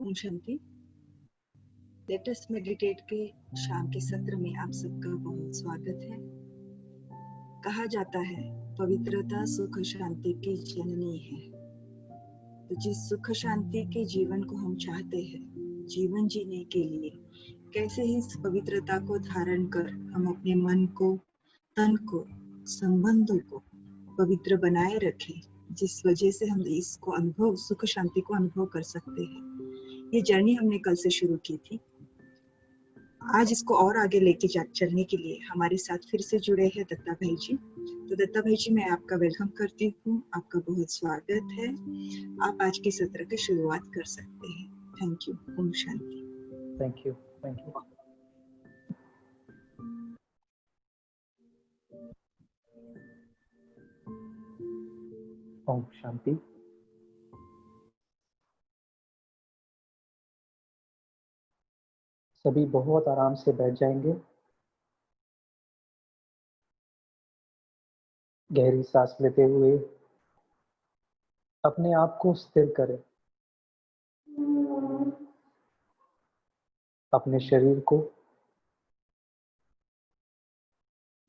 Om Shanti. Latest meditate के शाम के सत्र में आप सबका बहुत स्वागत है। कहा जाता है पवित्रता सुख शांति की जननी है। तो जिस सुख शांति के जीवन को हम चाहते हैं जीवन जीने के लिए, कैसे ही इस पवित्रता को धारण कर हम अपने मन को, तन को, संबंधों को पवित्र बनाए रखें, जिस वजह से हम इसको अनुभव, सुख शांति को अनुभव कर सकते हैं। ये जर्नी हमने कल से शुरू की थी। आज इसको और आगे लेके चलने के लिए हमारे साथ फिर से जुड़े हैं दत्ता भाई जी। तो दत्ता भाई जी, मैं आपका वेलकम करती हूँ, आपका बहुत स्वागत है। आप आज के सत्र की शुरुआत कर सकते हैं। Thank you. ओम शांति। Thank you. Thank you. ओम शांति। सभी बहुत आराम से बैठ जाएंगे। गहरी सांस लेते हुए अपने आप को स्थिर करें। अपने शरीर को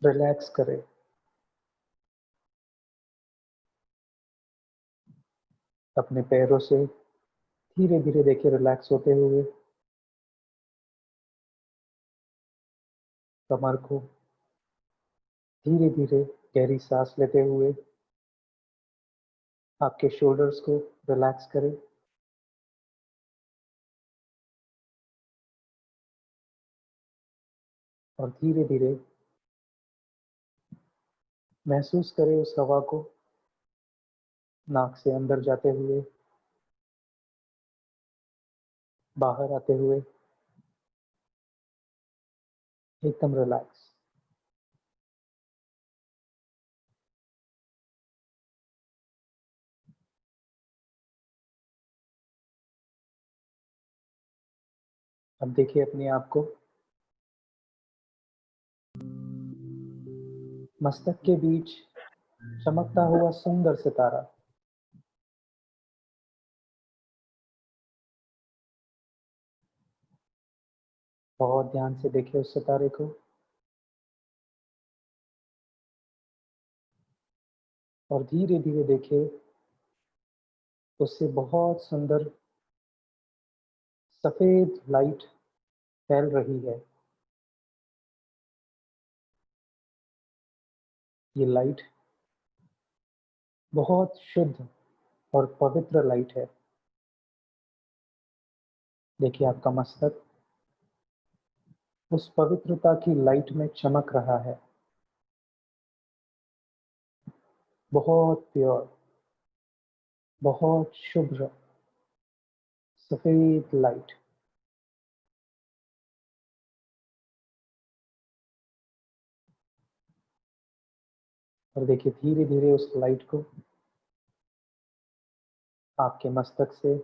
रिलैक्स करें। अपने पैरों से धीरे धीरे देखिए रिलैक्स होते हुए कमर को धीरे धीरे गहरी सांस लेते हुए आपके शोल्डर्स को रिलैक्स करें। और धीरे धीरे महसूस करें उस हवा को नाक से अंदर जाते हुए, बाहर आते हुए, एकदम रिलैक्स। अब देखिए अपने आप को मस्तक के बीच चमकता हुआ सुंदर सितारा। बहुत ध्यान से देखिए उस सितारे को और धीरे धीरे देखिए उससे बहुत सुंदर सफेद लाइट फैल रही है। ये लाइट बहुत शुद्ध और पवित्र लाइट है। देखिए आपका मस्तक उस पवित्रता की लाइट में चमक रहा है। बहुत प्योर, बहुत शुभ्र सफेद लाइट। और देखिए धीरे धीरे उस लाइट को आपके मस्तक से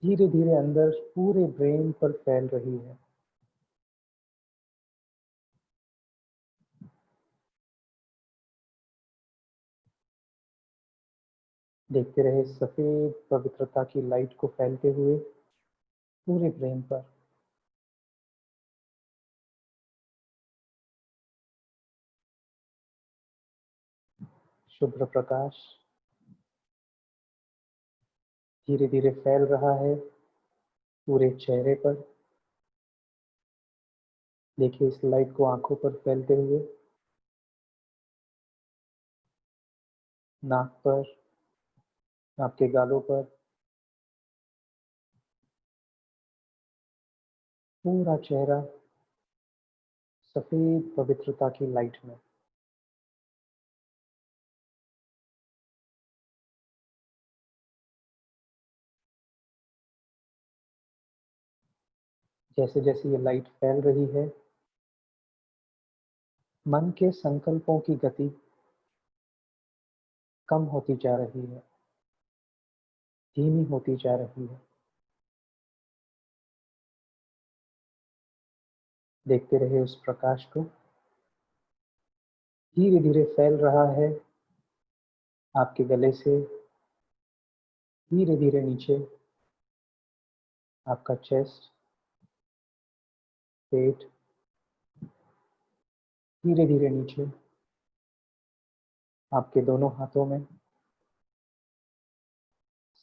धीरे धीरे अंदर पूरे ब्रेन पर फैल रही है। देखते रहे सफेद पवित्रता की लाइट को फैलते हुए पूरे ब्रेन पर। शुभ्र प्रकाश धीरे धीरे फैल रहा है पूरे चेहरे पर। देखिए इस लाइट को आंखों पर फैलते हुए नाक पर, आपके गालों पर, पूरा चेहरा सफेद पवित्रता की लाइट में। जैसे जैसे ये लाइट फैल रही है, मन के संकल्पों की गति कम होती जा रही है, धीमी होती जा रही है। देखते रहे उस प्रकाश को धीरे धीरे फैल रहा है आपके गले से धीरे धीरे नीचे आपका चेस्ट, पेट, धीरे धीरे नीचे। आपके दोनों हाथों में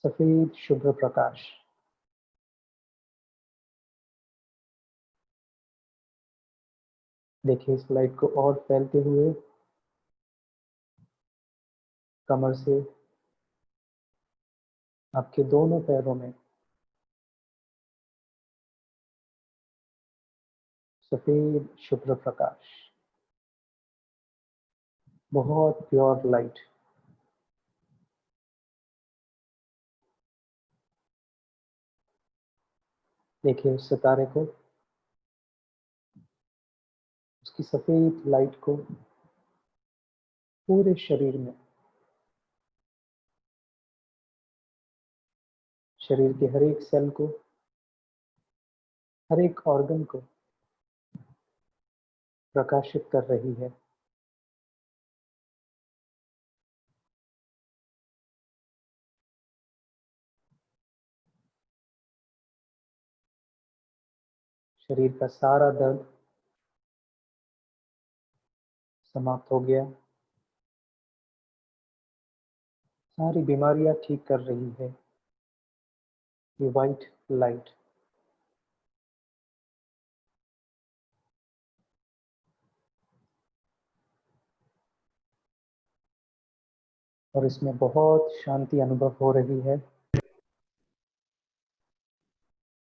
सफेद शुभ्र प्रकाश। देखिए इस लाइट को और फैलते हुए कमर से आपके दोनों पैरों में सफेद शुभ्र प्रकाश, बहुत प्योर लाइट। देखिए उस सितारे को, उसकी सफेद लाइट को पूरे शरीर में, शरीर के हर एक सेल को, हर एक ऑर्गन को प्रकाशित कर रही है। शरीर का सारा दर्द समाप्त हो गया। सारी बीमारियां ठीक कर रही है ये वाइट लाइट। और इसमें बहुत शांति अनुभव हो रही है,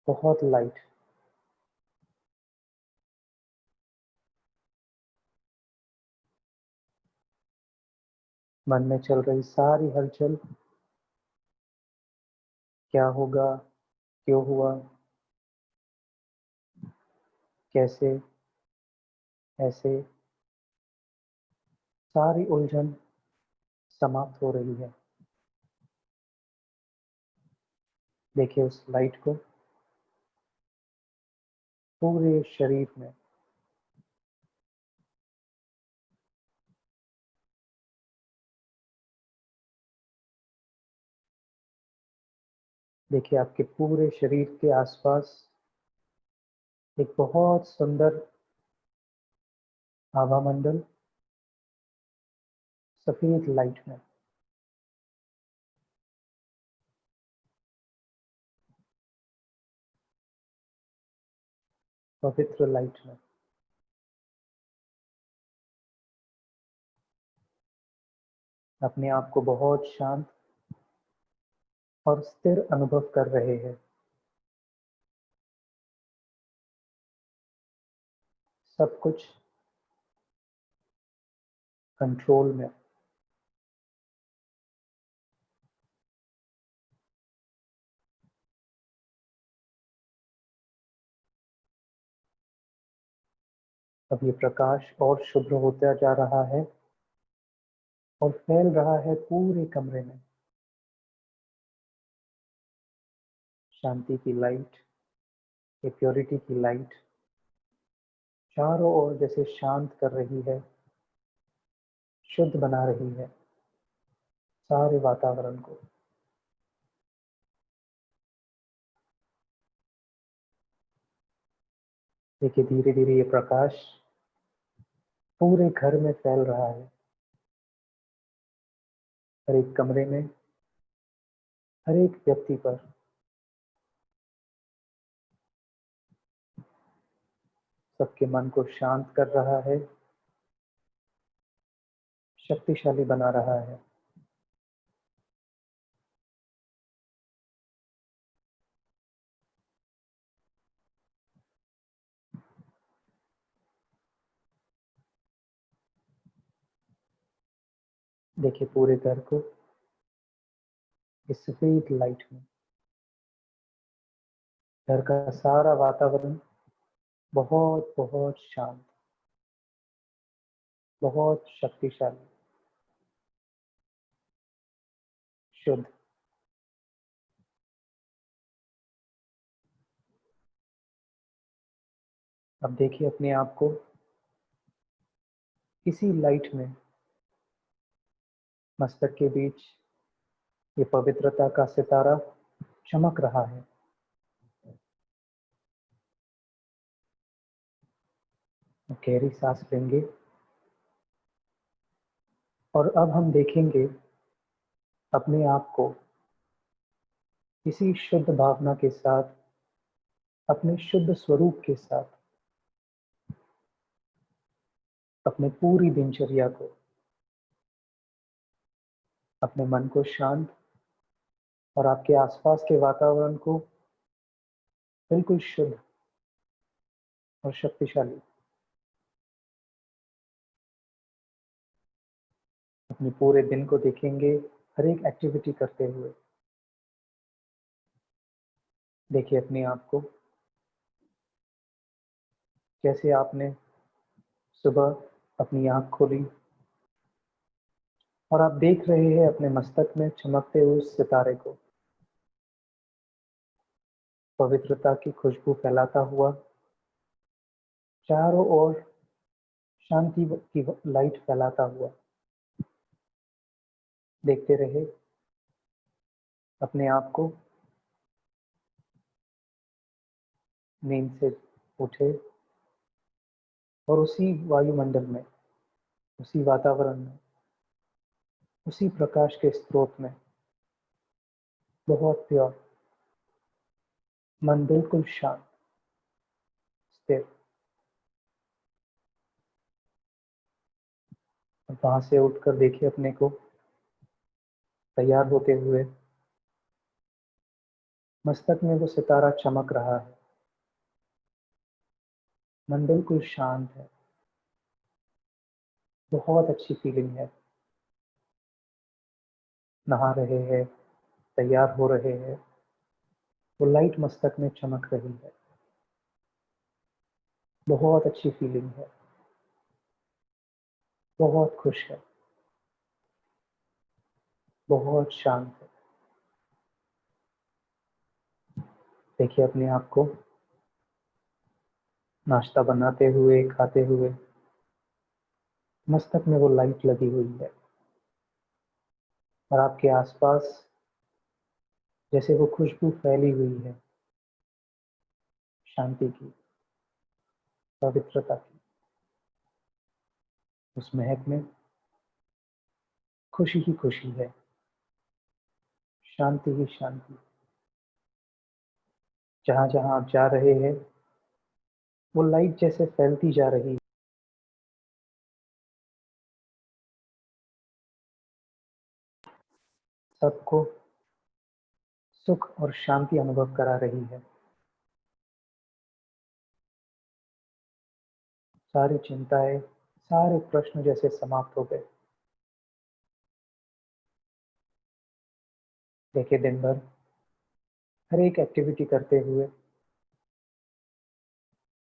बहुत लाइट। मन में चल रही सारी हलचल, क्या होगा, क्यों हुआ, कैसे, ऐसे, सारी उलझन समाप्त हो रही है। देखिए उस लाइट को पूरे शरीर में। देखिए आपके पूरे शरीर के आसपास एक बहुत सुंदर आभा मंडल सफेद लाइट में। पवित्र लाइट में। अपने आप को बहुत शांत और स्थिर अनुभव कर रहे हैं। सब कुछ कंट्रोल में। अब ये प्रकाश और शुभ्र होता जा रहा है और फैल रहा है पूरे कमरे में। शांति की लाइट, ये प्योरिटी की लाइट चारों ओर जैसे शांत कर रही है, शुद्ध बना रही है सारे वातावरण को। देखिए धीरे धीरे ये प्रकाश पूरे घर में फैल रहा है, हर एक कमरे में, हर एक व्यक्ति पर। सबके मन को शांत कर रहा है, शक्तिशाली बना रहा है। देखिए पूरे घर को इस सफेद लाइट में, घर का सारा वातावरण बहुत बहुत शांत, बहुत शक्तिशाली, शुद्ध। अब देखिए अपने आप को इसी लाइट में, मस्तक के बीच ये पवित्रता का सितारा चमक रहा है। गहरी सांस लेंगे और अब हम देखेंगे अपने आप को इसी शुद्ध भावना के साथ, अपने शुद्ध स्वरूप के साथ, अपने पूरी दिनचर्या को, अपने मन को शांत और आपके आसपास के वातावरण को बिल्कुल शुद्ध और शक्तिशाली, अपने पूरे दिन को देखेंगे हर एक एक्टिविटी करते हुए। देखिए अपने आप को, जैसे आपने सुबह अपनी आंख खोली और आप देख रहे हैं अपने मस्तक में चमकते हुए उस सितारे को, पवित्रता की खुशबू फैलाता हुआ, चारों ओर शांति की लाइट फैलाता हुआ। देखते रहे अपने आप को, नींद से उठे और उसी वायुमंडल में, उसी वातावरण में, उसी प्रकाश के स्रोत में बहुत प्योर, मन बिल्कुल शांत, स्थिर। और वहां से उठकर देखिए अपने को तैयार होते हुए, मस्तक में वो सितारा चमक रहा है, मन बिल्कुल शांत है, बहुत अच्छी फीलिंग है। नहा रहे हैं, तैयार हो रहे हैं, वो लाइट मस्तक में चमक रही है, बहुत अच्छी फीलिंग है, बहुत खुश है, बहुत शांत है। देखिए अपने आप को नाश्ता बनाते हुए, खाते हुए, मस्तक में वो लाइट लगी हुई है और आपके आसपास जैसे वो खुशबू फैली हुई है, शांति की, पवित्रता की। उस महक में खुशी ही खुशी है, शांति ही शांति। जहां जहां आप जा रहे हैं वो लाइट जैसे फैलती जा रही है, सबको सुख और शांति अनुभव करा रही है। सारी चिंताएं, सारे प्रश्न जैसे समाप्त हो गए। देखिए दिन भर हर एक एक्टिविटी करते हुए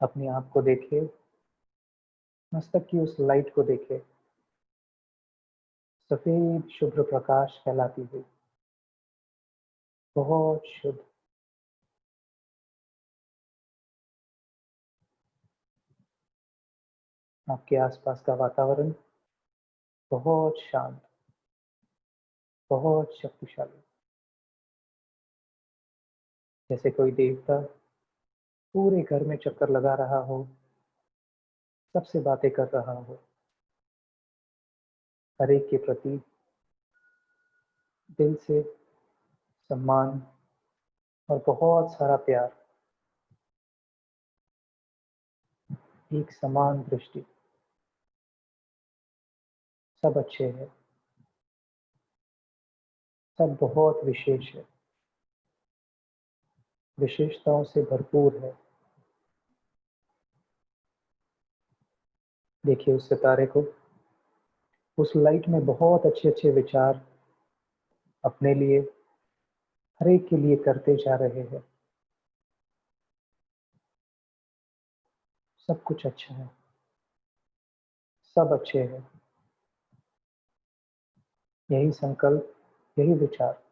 अपने आप को देखिए, मस्तक की उस लाइट को देखिए, सफेद शुभ्र प्रकाश फैलाती हुई, बहुत शुद्ध। आपके आसपास का वातावरण बहुत शांत, बहुत शक्तिशाली, जैसे कोई देवता पूरे घर में चक्कर लगा रहा हो, सबसे बातें कर रहा हो, हर एक के प्रति दिल से सम्मान और बहुत सारा प्यार, एक समान दृष्टि। सब अच्छे हैं, सब बहुत विशेष है, विशेषताओं से भरपूर है। देखिए उस सितारे को, उस लाइट में बहुत अच्छे अच्छे विचार अपने लिए, हर एक के लिए करते जा रहे हैं। सब कुछ अच्छा है, सब अच्छे हैं। यही संकल्प, यही विचार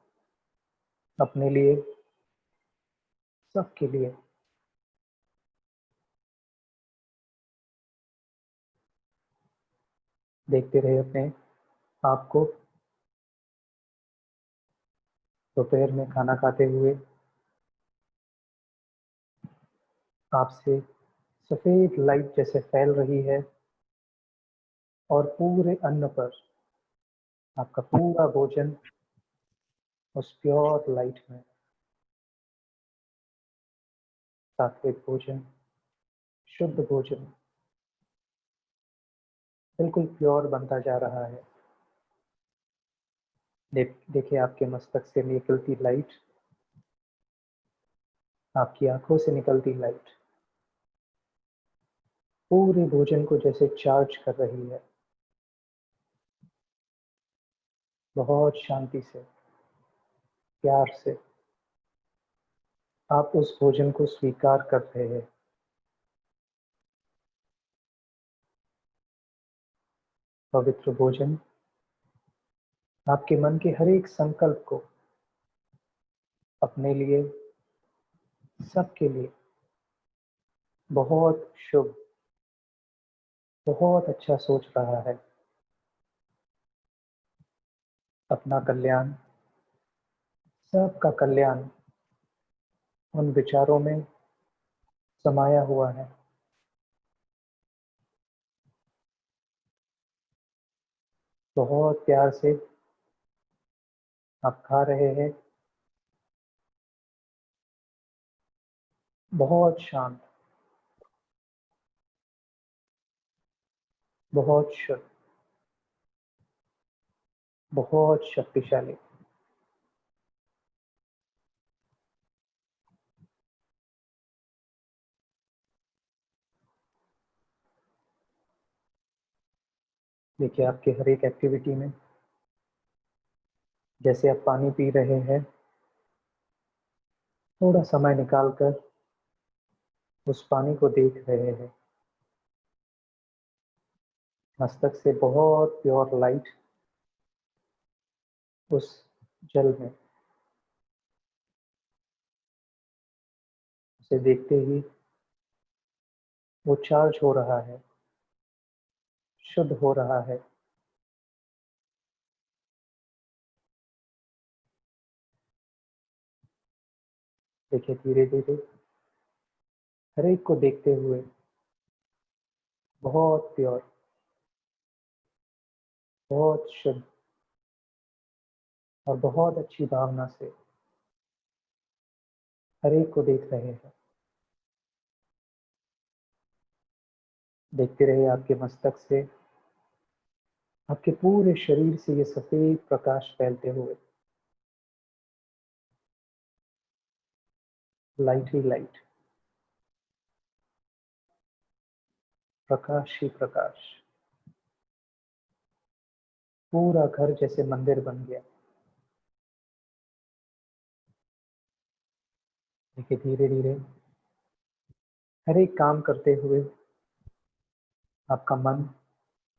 अपने लिए, सबके लिए। देखते रहे अपने आप को दोपहर में खाना खाते हुए, आपसे सफेद लाइट जैसे फैल रही है और पूरे अन्न पर आपका पूरा भोजन उस प्योर लाइट में, सात्विक भोजन, शुद्ध भोजन बिल्कुल प्योर बनता जा रहा है। देखिए आपके मस्तक से निकलती लाइट, आपकी आंखों से निकलती लाइट पूरे भोजन को जैसे चार्ज कर रही है। बहुत शांति से, प्यार से आप उस भोजन को स्वीकार कर रहे हैं। पवित्र भोजन आपके मन के हर एक संकल्प को अपने लिए, सबके लिए बहुत शुभ, बहुत अच्छा सोच रहा है। अपना कल्याण, सबका कल्याण उन विचारों में समाया हुआ है। बहुत प्यार से आप खा रहे हैं, बहुत शांत, बहुत शुद्ध, बहुत शक्तिशाली। देखिए आपके हर एक एक्टिविटी में, जैसे आप पानी पी रहे हैं, थोड़ा समय निकालकर उस पानी को देख रहे हैं। मस्तक से बहुत प्योर लाइट उस जल में, उसे देखते ही वो चार्ज हो रहा है, शुद्ध हो रहा है। देखिए धीरे धीरे हर एक को देखते हुए बहुत प्योर, बहुत शुद्ध और बहुत अच्छी भावना से हर एक को देख रहे हैं। देखते रहे आपके मस्तक से, आपके पूरे शरीर से ये सफेद प्रकाश फैलते हुए, लाइट ही लाइट, प्रकाश ही प्रकाश। पूरा घर जैसे मंदिर बन गया। देखिए धीरे धीरे हर एक काम करते हुए आपका मन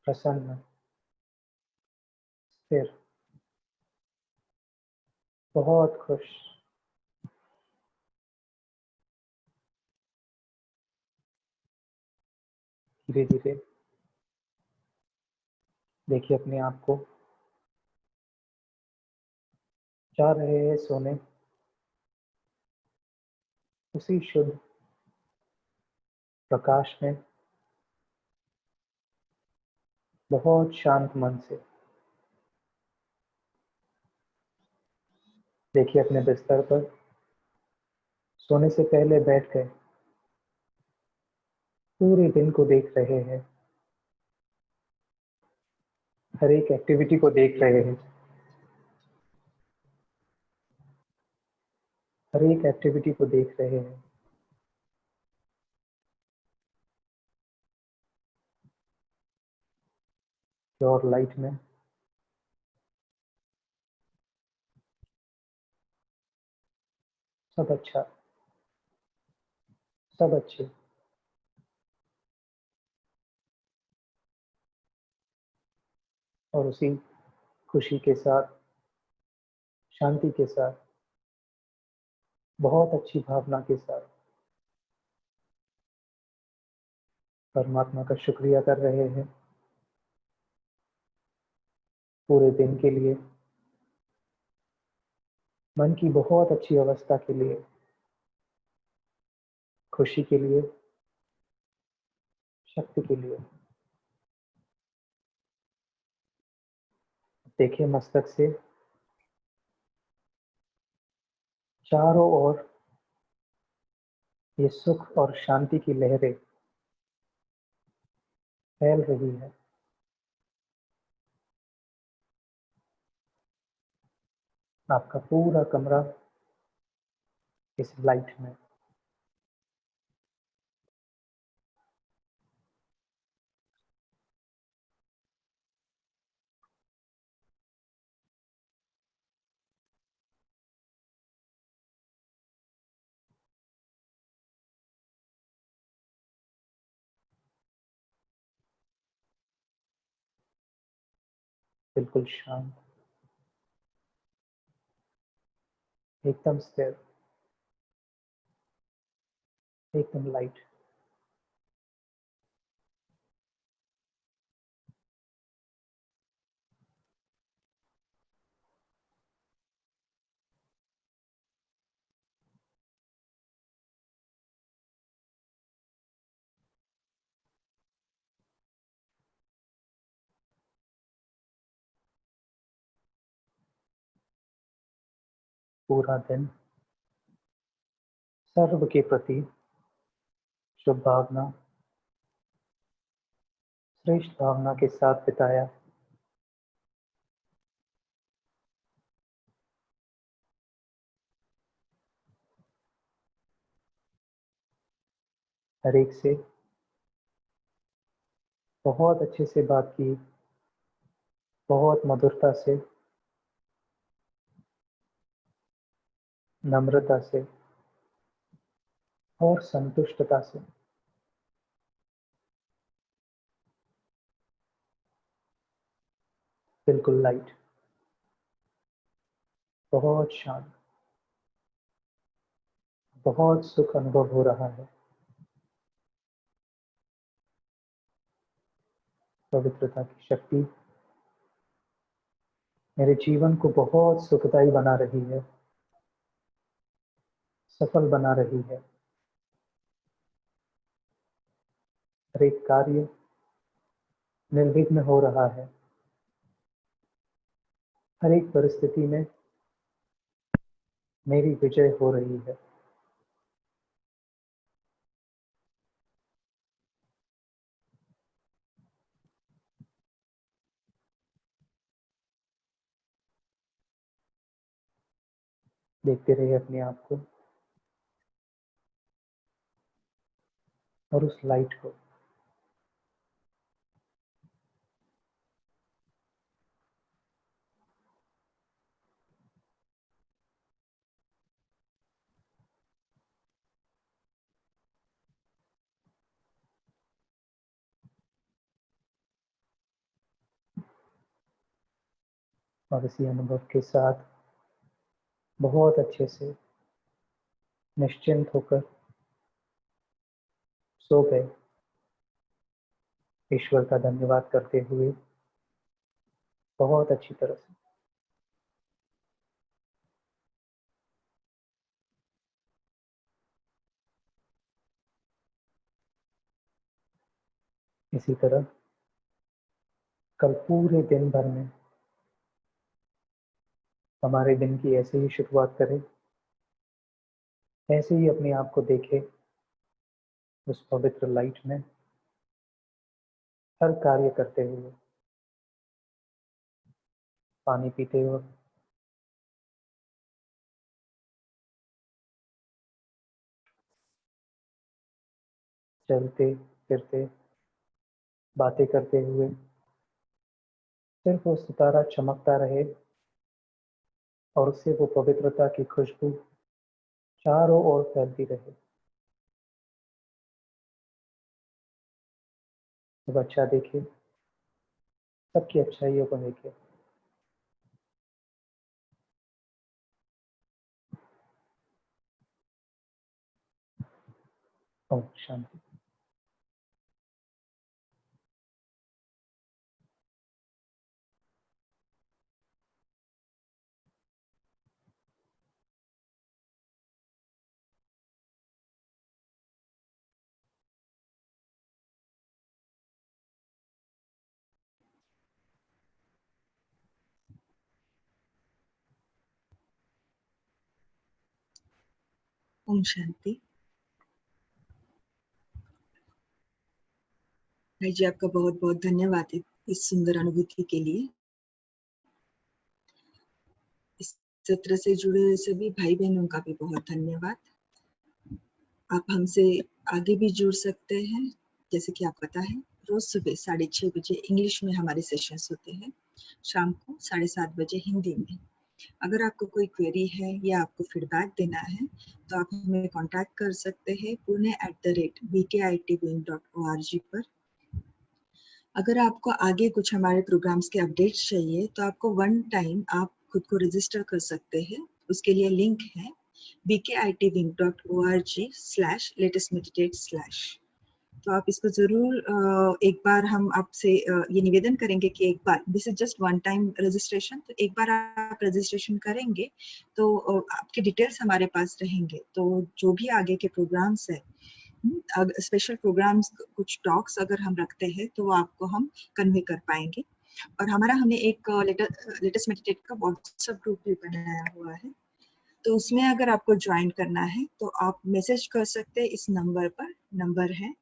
प्रसन्न, स्थिर, बहुत खुश। धीरे धीरे देखिए अपने आप को जा रहे हैं सोने, उसी शुद्ध प्रकाश में, बहुत शांत मन से। देखिए अपने बिस्तर पर सोने से पहले बैठ गए, पूरे दिन को देख रहे हैं, हर एक एक्टिविटी को देख रहे हैं, हर एक एक्टिविटी को देख रहे हैं। प्योर लाइट में सब अच्छा, सब अच्छे। और उसी खुशी के साथ, शांति के साथ, बहुत अच्छी भावना के साथ परमात्मा का शुक्रिया कर रहे हैं पूरे दिन के लिए, मन की बहुत अच्छी अवस्था के लिए, खुशी के लिए, शक्ति के लिए। देखिए मस्तक से चारों ओर ये सुख और शांति की लहरें फैल रही है। आपका पूरा कमरा इस लाइट में। बिल्कुल शांत, एकदम स्थिर, एकदम लाइट। पूरा दिन सर्व के प्रति शुभ भावना, श्रेष्ठ भावना के साथ बिताया। हर एक से बहुत अच्छे से बात की, बहुत मधुरता से, नम्रता से और संतुष्टता से। बिल्कुल लाइट, बहुत शांत, बहुत सुख अनुभव हो रहा है। पवित्रता की शक्ति मेरे जीवन को बहुत सुखदायी बना रही है, सफल बना रही है। हर एक कार्य निर्विघ्न हो रहा है। हर एक परिस्थिति में मेरी विजय हो रही है। देखते रहिए अपने आप को और उस लाइट को। और इसी अनुभव के साथ बहुत अच्छे से निश्चिंत होकर सो गए, ईश्वर का धन्यवाद करते हुए बहुत अच्छी तरह से। इसी तरह कल पूरे दिन भर में हमारे दिन की ऐसे ही शुरुआत करें, ऐसे ही अपने आप को देखें उस पवित्र लाइट में, हर कार्य करते हुए, पानी पीते हुए, चलते फिरते, बातें करते हुए, सिर्फ वो सितारा चमकता रहे और उससे वो पवित्रता की खुशबू चारों ओर फैलती रहे। सब अच्छा देखे, सबकी अच्छाइयों को देखे। ओम शांति। ओम शांति। भाई जी, आपका बहुत बहुत धन्यवाद इस सुंदर अनुभूति के लिए। इस सत्र से जुड़े हुए सभी भाई बहनों का भी बहुत धन्यवाद। आप हमसे आगे भी जुड़ सकते हैं। जैसे कि आपको पता है, रोज सुबह 6:30 बजे इंग्लिश में हमारे सेशंस होते हैं, शाम को 7:30 बजे हिंदी में। अगर आपको कोई क्वेरी है या आपको फीडबैक देना है तो आप हमें कांटेक्ट कर सकते हैं pune@bkitwing.org पर। अगर आपको आगे कुछ हमारे प्रोग्राम्स के अपडेट्स चाहिए तो आपको वन टाइम आप खुद को रजिस्टर कर सकते हैं। उसके लिए लिंक है bkitwing.org/latestmeditate/। तो आप इसको जरूर एक बार हम आपसे ये निवेदन करेंगे कि एक बार, this is just one time registration, तो एक बार आप रजिस्ट्रेशन करेंगे तो आपके डिटेल्स हमारे पास रहेंगे। तो जो भी आगे के प्रोग्राम्स है, स्पेशल प्रोग्राम्स, कुछ टॉक्स अगर हम रखते हैं तो आपको हम कन्वे कर पाएंगे। और हमें एक लेटेस्ट मेडिटेट का व्हाट्सएप ग्रुप भी बनाया हुआ है, तो उसमें अगर आपको ज्वाइन करना है तो आप मैसेज कर सकते हैं इस नंबर पर। नंबर है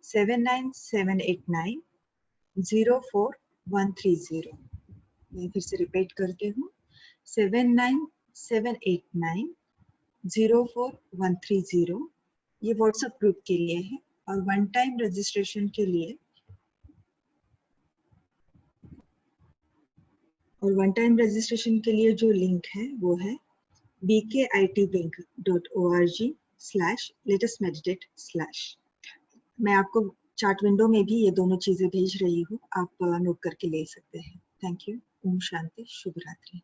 79789041130। मैं फिर से रिपीट करती हूँ, 79789041130। ये व्हाट्सएप ग्रुप के लिए है। और वन टाइम रजिस्ट्रेशन के लिए जो लिंक है वो है bkitwing.org/latestmeditate/। मैं आपको चार्ट विंडो में भी ये दोनों चीजें भेज रही हूँ, आप नोट करके ले सकते हैं। Thank you. ओम शांति, शुभ रात्रि।